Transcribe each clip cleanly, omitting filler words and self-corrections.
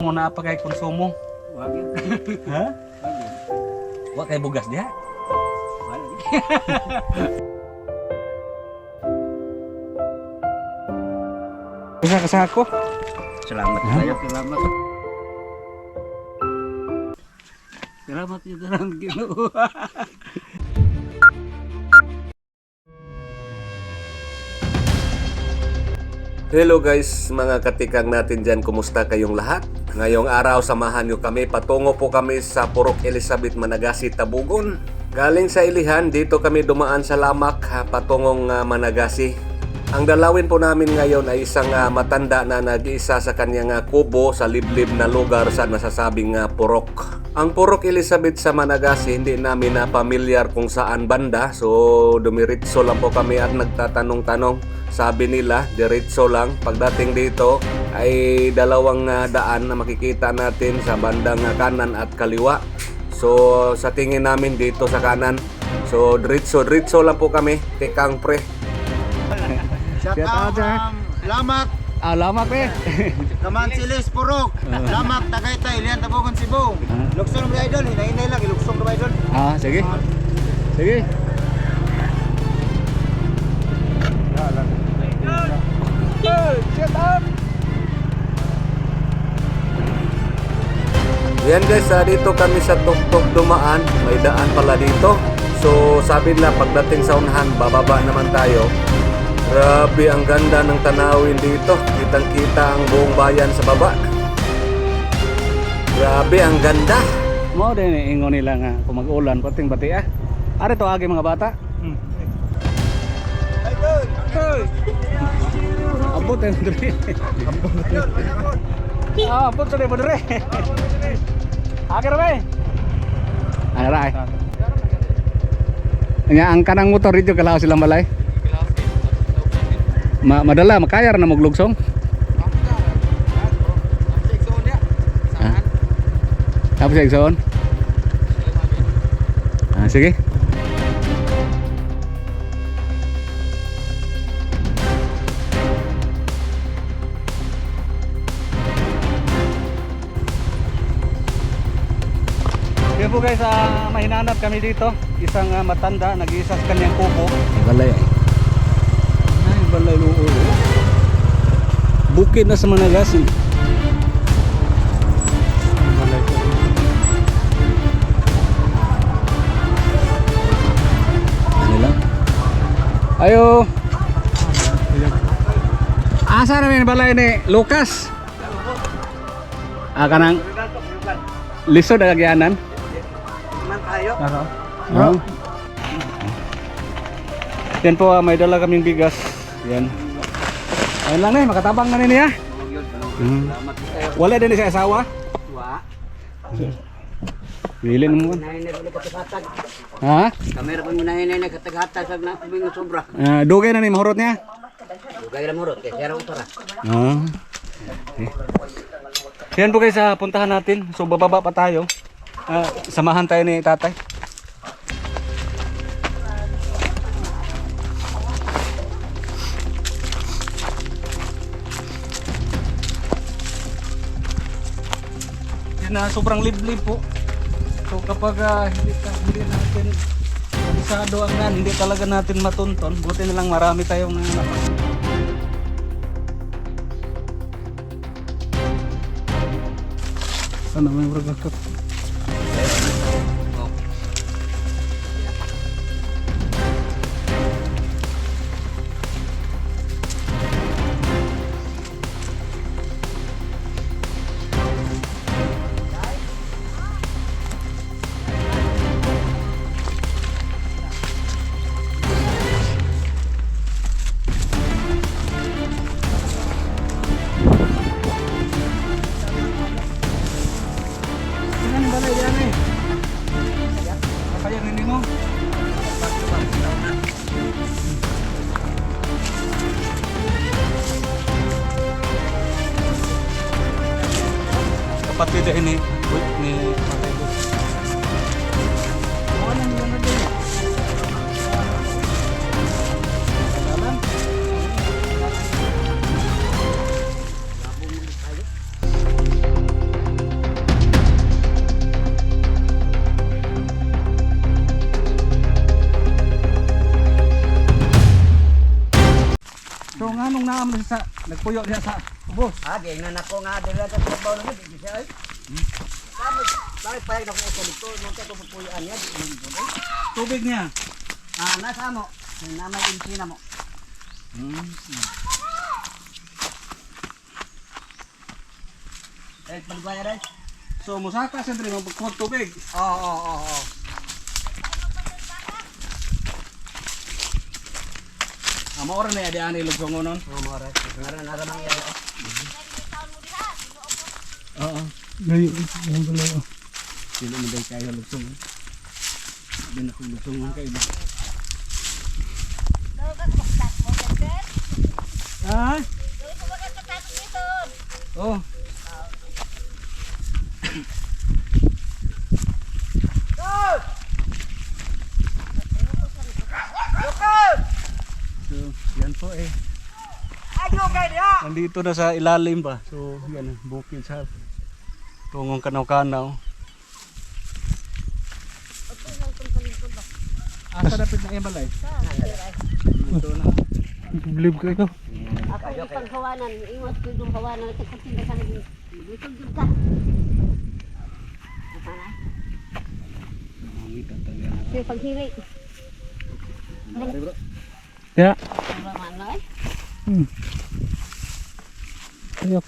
Mo na apa kay konsumo? Wag yun. Ha? Wag yun. Wa kay bugas diha. Wala. Usa ka sa ako. Salamat kayo. Salamat. Salamat yun na lang Ginoo. Hello guys, mga katikang natin dyan, kumusta kayong lahat? Ngayong araw, samahan nyo kami, patungo po kami sa Purok Elizabeth, Managasi, Tabugon. Galing sa Ilihan, dito kami dumaan sa Lamak, patungong Managasi. Ang dalawin po namin ngayon ay isang matanda na nag-iisa sa kanyang kubo sa liblib na lugar sa nasasabing Purok. Ang Purok Elizabeth sa Managasi, hindi namin na pamilyar kung saan banda, so dumiritso lang po kami at nagtatanong-tanong. Sabi nila, diretso lang. Pagdating dito ay dalawang daan na makikita natin sa bandang kanan at kaliwa. So sa tingin namin dito sa kanan. So diretso lang po kami. Tekang pre. Shout out Lamak. Lamak eh. Kamansilis Purok. Lamak Tagaytay, Ilihan, Tabugon, Cebu. Luksong ng idol, hinahinay lang, iluksong ng idol. Sige. Sige. Yan guys, dito kami sa Tuktok dumaan. May daan pala dito. So sabi nila pagdating sa unahan, bababa naman tayo. Grabe, ang ganda ng tanawin dito. Kitang-kita ang buong bayan sa baba. Grabe, ang ganda. Mao din ingon nila nga kung mag-ulan pating bati ah. Ari to agi mga bata. Abot eh dire. Abot dire mo dire. Agar ba? Agar ay. Nya ang kanang motor dito kalaw silang balay. Madala makayar na maglugsong. Apa sih Exxon? Sige. Yan po guys, may hinanap kami dito. Isang matanda, nag-iisa sa kanyang kubo. Balay. Ay, balay luo. Bukid na sa Managasi. Balay ko. Ano lang? Ayo. Asa namin balay ni Lucas? Kanang lisod ang agyanan. Tayo. Yan po, may dala kaming bigas. Yan. Ayun lang makatabang na niya. Salamat kayo. Wala din siya asawa. Wa. Bilin mo. Nahinay ko kataghatag. Ha? Kamera pa mo nahinay na kataghatag sa na kuming sobra. Dugay na ni mahurot niya. Dugay lang murot kay sero utora. Yan po guys, puntahan natin. So bababa pa tayo. Samahan tayo ni tatay. Yan na, sobrang liblib po. So kapag hindi natin kabisado ang nan, hindi talaga natin matunton. Buti na lang marami tayong ano may bergakot. Kapatid ini ni Matay ko. Ano naman din? Dalam. mo sa nagpuyo diha sa ubos. Di na nako nga dira sa trabaho na di siya ay. Bakit payag na ko sa dito, nung ka pupuyan niya, di mo mo. Tubig niya. Nasa mo, na may insina mo. Pagbayad ay. So musaka sa diri magpagkuha tubig. Oo. Amo ora na adi ani lugsong ngonon. Mo ra. Ngaran naramang yan. Oo. Layo ang dalawa. Sila mo dai kaya lugsong. Di na ko lugsong kay iba. Ah? Oh. So, yan po eh. Nandito na sa ilalim ba? So, yan bukid sa tungong kanaw-kanaw. Asa dapat na yung balay? Ito na. Believe ko ikaw. Ako yung pagkawanan, iwas ko yung kawanan, kapatinda ka naging lusog yun ka. Yung paghiri. Ya. Ano man na eh? Ayok.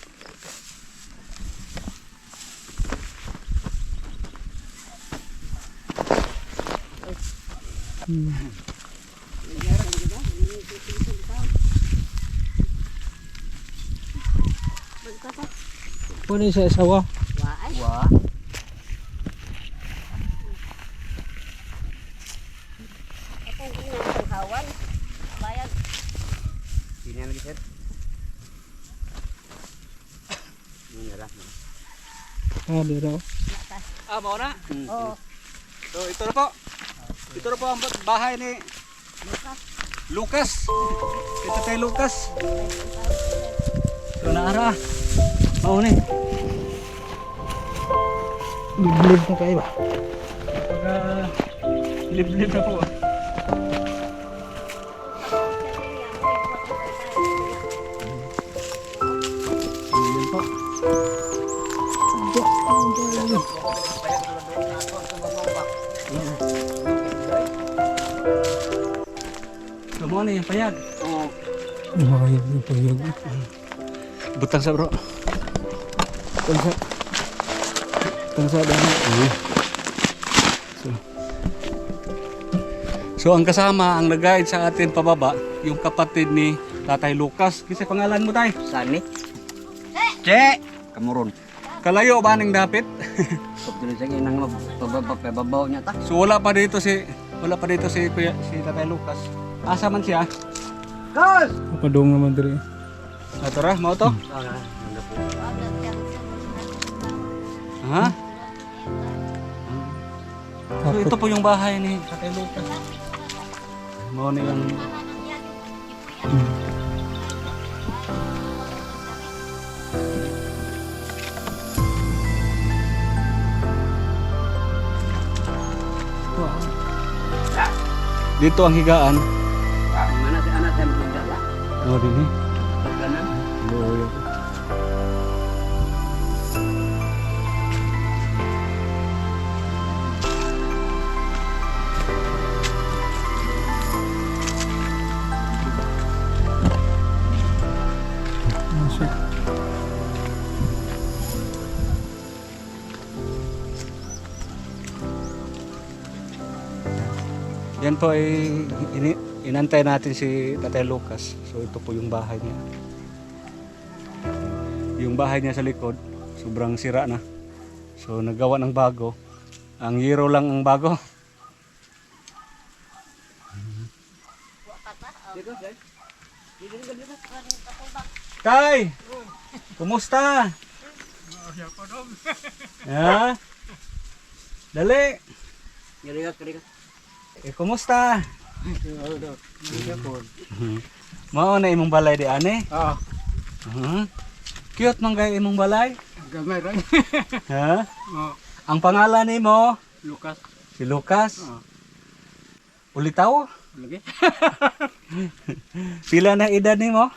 Pwede sa isawa. Waay. Wa. Ako yung pagkawan. Bayad. Sini lagi sir. Ini ra. Ah, dito. Mau na? Oo. So, ito na po. Ito na po ang bahay ni Lucas. Ito kay Lucas. So, naara. Mau ni. Liblib na kayo ba? Pagka liblib na po. Ayan po. Kamo na yung payag. Oo. Mahayag yung payag. Butang sa bro. Butang sa. Butang sa dami. So ang kasama, ang nag-guide sa atin pababa, yung kapatid ni Tatay Lucas. Kasi pangalan mo tay? Sani? Che! Kamuron. Kalayo ba ning dapit? Pagtuloy sa inang pababaw niya ta. So wala pa dito si si Tatay Lucas. Asa man siya? Gas! Papadong naman diri. Tara, mo to? Sana. Ha? So ito po yung bahay ni Tatay Lucas. Mo ni yung dito ang higaan. Mana si anak saya belum jalan. Oh, dini. Kanan. Oh, ya. Masuk. Yan po ay inantay natin si Tatay Lucas. So ito po yung bahay niya. Yung bahay niya sa likod, sobrang sira na. So naggawa ng bago. Ang hero lang ang bago. Tay! Kumusta? Ha? Dali! Kerikat. Kumusta? Mao na imong balay di ane? Ah, Cute man kay imong balay. gamay ra. Ha? Oh, Ang pangalan nimo Lucas. si Lucas. Ulitaw? Lagi. Pila na edad nimo?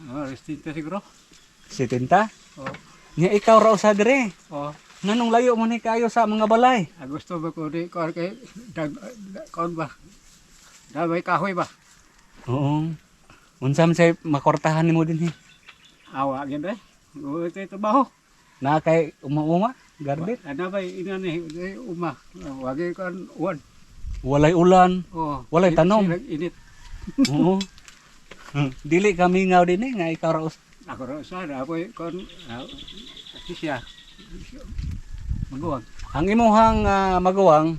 Restinta siguro. Si Tinta. Oh. Nya ikaw ra usa dire. Oh. Nganong layo man ni kayo sa mga balay? Gusto ba ko di ko kay kon ba? Dabay kahoy ba? Oo. Unsa man say makortahan nimo dinhi? Awa gyud eh. Uy kay trabaho. Na kay uma-uma, garden. Ana ba ina ni uma. Wagi kon uwan. Walay ulan, Oh. walay tanom. Init. Oo. Dili kami ngaw dinhi nga ikaw ra usa. Ako ra sa apoy kon siya. Maguwag. Ang imuhang maguwang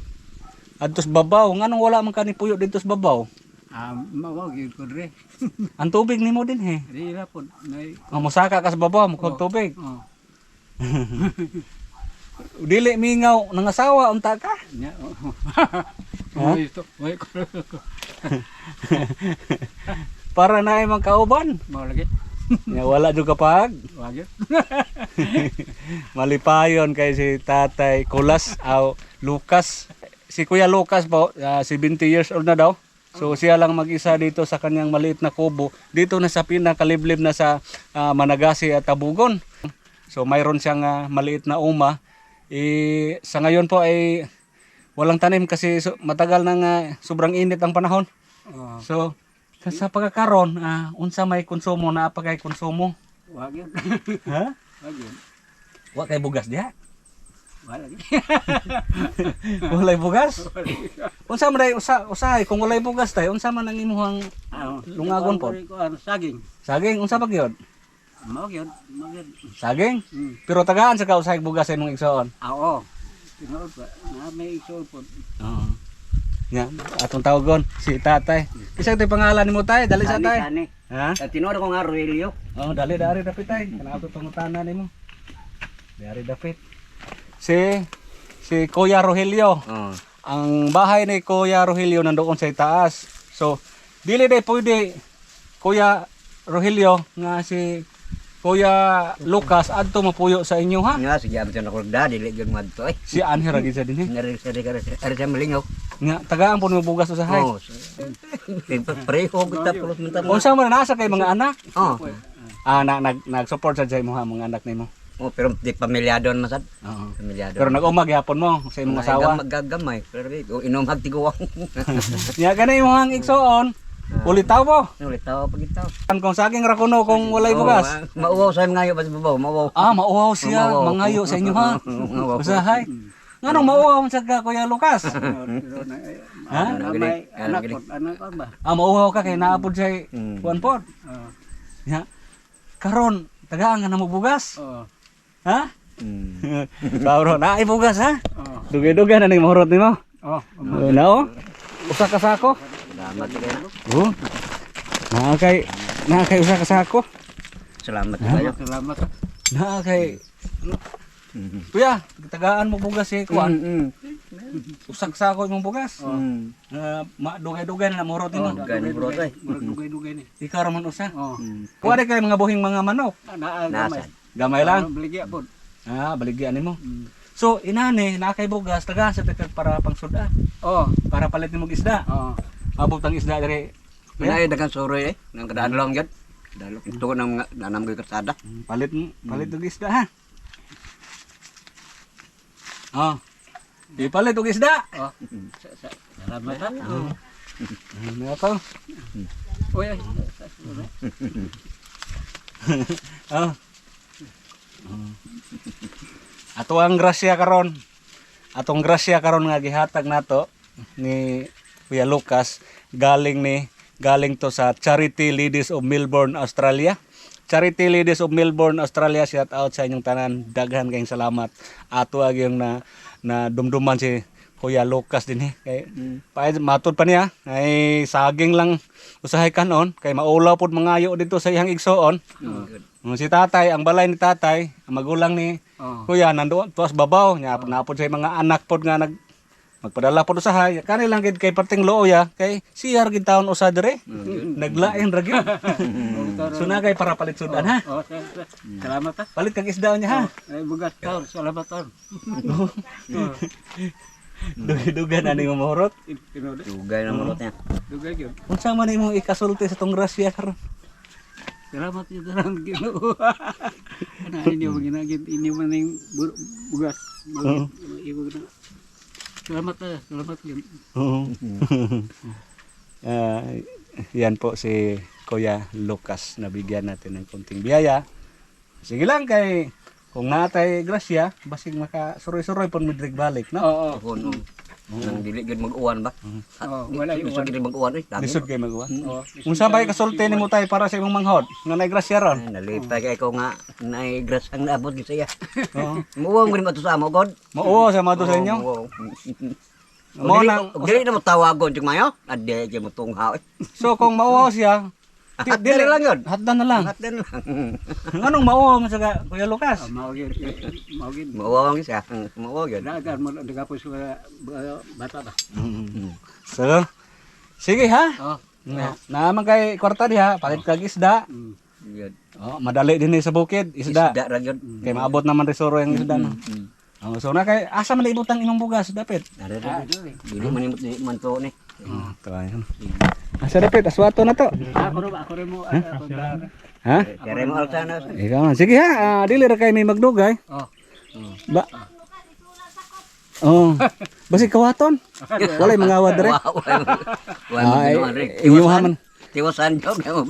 adtos babaw, nganong wala man kani puyo dito sa babaw? Mawag yun ko dre. Ang tubig nimo dinhi. Di ra po. Ang musaka ka sa babaw, mukha tubig. Oh. Dili mingaw nang asawa unta ka. Nya. Ha? Ito. Way ko. Para na ay kauban. Mau lagi. Nya wala jud kapag Wag yun. malipayon kay si Tatay Kulas aw Lucas. Si Kuya Lucas po, 70 years old na daw. So siya lang mag-isa dito sa kanyang maliit na kubo. Dito na sa pinakaliblib na sa Managasi at Tabugon. So mayroon siyang maliit na uma. Sa ngayon po ay walang tanim kasi matagal nang sobrang init ang panahon. Oh. So sa pagkakaroon, unsa may konsumo na apagay konsumo? Wag yun. Ha? Wag yun. Wa kay bugas diha. Wala lagi. Walay bugas? Unsa man day usahay kung walay bugas tay, unsa man ang imuhang lungagon po? Saging. Saging unsa ba gyud? Mau yun. Mau yun. Saging? Hmm. Pero tagaan sa ka usahay bugas sa imong igsoon. Oo. Tinood ba? Na may isul po. Oo. Nya, atong tawgon si Tatay. Isa tay pangalan nimo tay, dali sa tay. Sani. Ha? Tinood ko nga Roelio. Oh, dali dapit tay. Kana ato pangutanan nimo. Dari dapit. Si Kuya Rogelio. Oo. Ang bahay ni Kuya Rogelio nandoon sa itaas. So, dili day pwede Kuya Rogelio nga si Kuya Lucas adto mapuyo sa inyo ha. Nga sige abot na ko dadi legyon madto eh. Si Anher lagi sa dinhi. Ngari sa ari sa malingaw. Nga tagaan po mo bugas usahay. Oo. Pareho kita pulos mentan. Unsa man nasa kay mga anak? Oo. Nag-support sa jay mo ha mga anak nimo. Oh, pero di pamilyado na sad. Oo. Pamilyado. Pero nag-umag yapon mo sa imong asawa. Magagamay. Pero inom hagtiguwang. Nya ganay mo hang igsoon. Ulitaw mo. Ulit tawo pagitaw. Kung saging ra kuno kung walay bugas. Mauwaw sa ngayo ba babaw, mauwaw. Mauwaw siya, Mauwaw. mangayo sa inyo ha. Mauwaw. Usahay. Nganong mauwaw sa ka Kuya Lucas? Ha? Anak ko ba? Mauwaw ka kay naapod sa kuan pod. Oo. Ya. Karon tagaan nga namo bugas. Oo. Ha? Karon na ay bugas ha. Oo. Dugay-dugay na ning mahurot nimo. Oh. Nao? Usa ka sako? Salamat kayo. Oh. Na kay usa ka sako. Salamat kayo. Salamat. Na kay Kuya, tagaan mo bugas eh kuan. Usak sako imong bugas. Dugay-dugay na mahurot nimo. Dugay-dugay ni. Ikaw ra man usa. Oh. Kuha kay mga buhing mga manok. Nasa. Gamay lang. Baligya po. Baligyan nimo. So inani na kay bugas tagaan sa tikad para pangsuda. Oh. Para palit nimo isda. Oh. Abot ang isda dire. Pinay dagan soroy eh. Nang kadaan lang yan. Dalo ito nang nanam ko kasada. Palit og isda ha. Ipalit og isda. Oh. Salamat ha. Ano to? Oy. Atong grasya karon. Atong grasya karon nga gihatag nato ni Kuya Lucas galing to sa Charity Ladies of Melbourne, Australia. Charity Ladies of Melbourne, Australia, shout out sa inyong tanan. Daghan kayong salamat. Ato agyong na dumduman si Kuya Lucas din kay matod pa niya ay saging lang usahay kanon kay maulaw pod mangayo dito sa iyang igsoon. Si Tatay, ang balay ni Tatay, ang magulang ni Kuya nandoon tuwas babaw nya napod sa mga anak pod nga magpadala pod usahay kanilang gid kay parting looya kay siyar gid taon usa dire naglain ra gid. So na kay para palit sudan ha. Oh, salamat ha. Palit kag isda niya ha. Ay bugas taon, salamat taon. Dugay-dugay na nimo mahurot. Dugay na mulot niya. Dugay gyud. Unsa man imong ikasulti sa tong grasya karon? Salamat yun lang Ginoo. Ano inyo maginagit inyo man yung bugas. Salamat yun. Oo. Ah, yan po si Kuya Lucas, nabigyan natin ng konting biyaya. Sige lang kay kung natay grasya, basig makasuroy-suroy pon midrig balik, no? Oo. Kuno. Nang dili gid mag-uwan ba? Wala yung Gusto gid mag-uwan eh. Dami. Lisod kay magawa. Oo. Unsa bay kasulti nimo tay para sa imong manghod? Nga nay grasya ron. Nalipay kay ko nga nay gras ang naabot gid siya. Oo. Muwang gid mato sa amo god. Mao sa mado sa inyo. Mo na Dili na mo tawagon jud mayo. Ade jud mo tunghaw. so kung mao siya, Dili lang yun. hatdan na lang. Angat din lang. Anong mao nga sa Kuya Lucas? Maugin. Muwang siya. Muwang yun. Dagan mo nagapos sa bata ba. So, sige ha. Oh. Naman kay kwarta diha, palit kag isda. Yun. Oh, madali din sa bukid, isda. Isda ra yun. Kay maabot naman resoro yung isda no. Oh, so na kay asa man ibutang imong bugas dapat. Dili man imot man to ni. Oh, tayo. Asa dapat aswato na to. Ako rin mo. Ha? Kere mo alsana. Ikaw na. Sige ha, dili ra kay may magdugay. Oh. Ba. Oh. Basi kawaton. Walay mangawad dire. Ay, inyuhan man. Tiwasan jud mo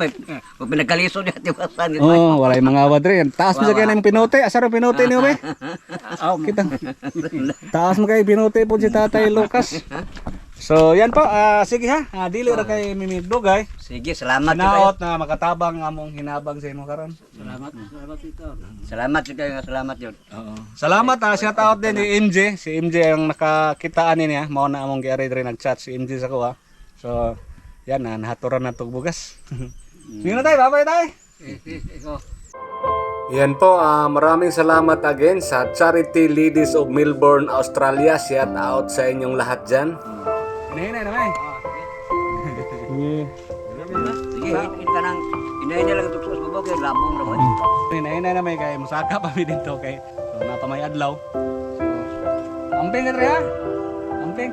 pinagkaliso niya tiwasan gid. Oh, walay mangawad dire. Taas mo sa kay imong pinote, asa ra pinote niyo be? Kita. Taas mo kay pinote po si Tatay Lucas. So, yan po. Sige ha. Dili ra kay mimigdugay. Sige, salamat jud kayo. Hinaot na makatabang among hinabang sa imo karon. Salamat ito. Salamat jud kayo, salamat jud. Oo. Salamat shout out din ni MJ. Si MJ ang nakakitaan niya. Mao na among giari dire nag-chat si MJ sa ko. So, yan na nahaturan na tog bugas. Sige na tayo, bye-bye tayo. Ikaw. Yan po, maraming salamat again sa Charity Ladies of Melbourne, Australia. Shout out sa inyong lahat dyan. Hinahinay naman. Sige, ita nang inay na lang tuksos mo kay labong ra mo. Hinahinay naman kay musaka pa mi dito kay so, napamay adlaw. So, amping ka ha? Amping.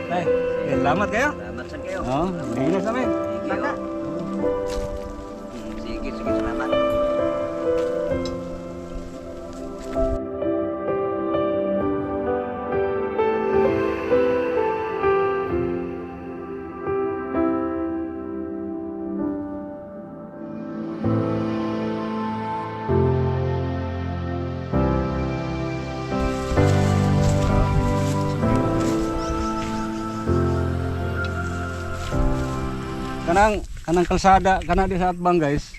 Tay, salamat kayo. Salamat sa kayo. Oh, hinahinay sa amin. Sige, oh. Sige, salamat. Kanang kalsada kana di sa atbang guys.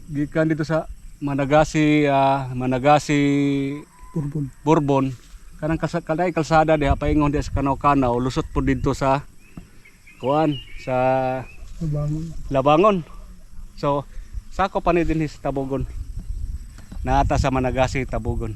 Gikan dito sa Managasi Bourbon. Kanang kalsada diha paingon diha sa Kanaw-Kanaw lusot po dito sa sa Labangon. So sako pa ni dinhi sa Tabogon. Naata sa Managasi Tabogon.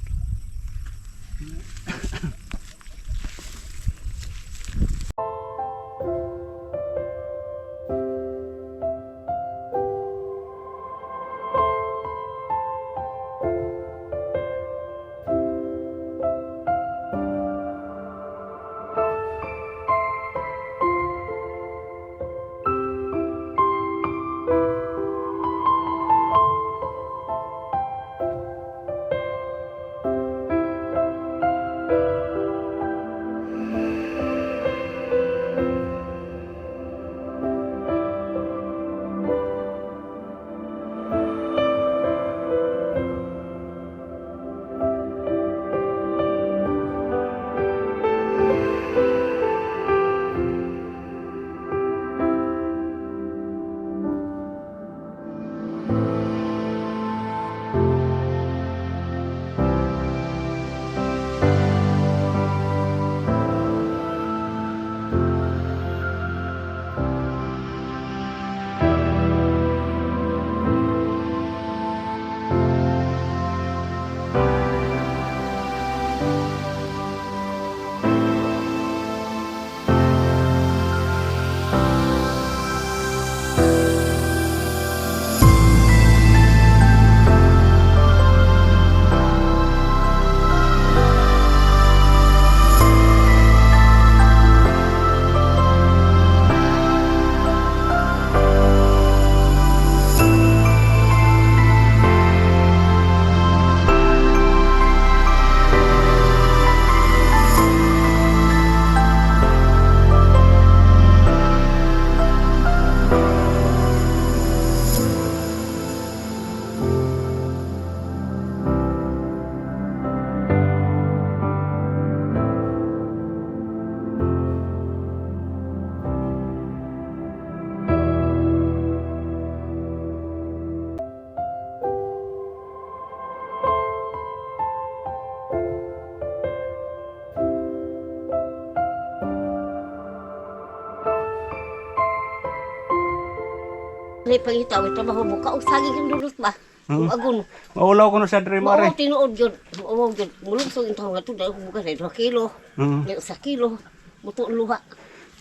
May pangitaw, trabaho mo ka, o saging yung dulot ba? Kung agun. Maulaw ko no sa dre Mao mare. tinuod yun. Mao yun. Mulungsog yung taong nga ito, dahil bukas ay 2 kilo. May 1 kilo. Muto luha.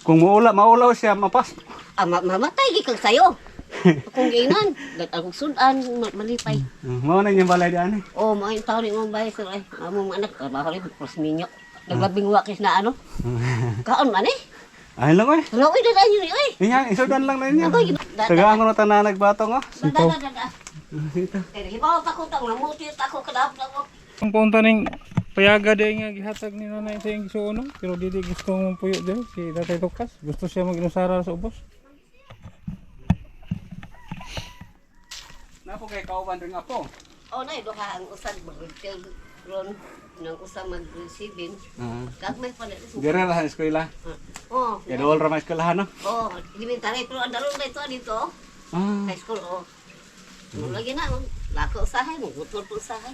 Kung maulaw siya mapas. Mamatay gikag sayo. Kung gainan, akong sudan, malipay. Mao na yung balay diyan eh. Oh, mga yung tao ni mong bahay sir ay. Among anak, trabaho rin, pros minyo. Naglabing wakis na ano. Kaon man eh. Ay lang eh. Hello, uy, dadan yun eh. Inya, isudan lang na niya. Agoy, Tagaan ko na tanan nagbatong oh. Dada. Hibaw pa ko tang namuti ako kadap na ko. Ang punta ning payaga day nga gihatag ni nanay sa iyang gisuono, pero dili gusto mong puyo dyan si Tatay Lukas. Gusto siya mag-inusara sa ubos. Napo kay kauban ring ako. Oh, na duha ang usad mag-tel ron nang usa mag-receiving. Gagmay pala. Dire ra sa eskwela. Oh. Kay dool ra ma eskwelahan no. Oh, limitare pero ang dalon dito dito. High school oh. Lagi na, lako usahay mo, gutol po usahay.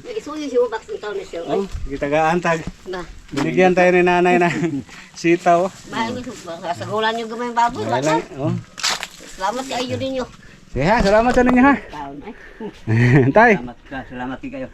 Isuyo siya mo bakit taon ni siya. Oh, gitagaan tag. Na, Binigyan tayo ni nanay na sitaw. mahal mo sa gulan yung gamay baboy. Wala. Oh. Salamat kayo ninyo. Sige ha, salamat sa ninyo ha. Taon ay. Tay. Salamat kayo.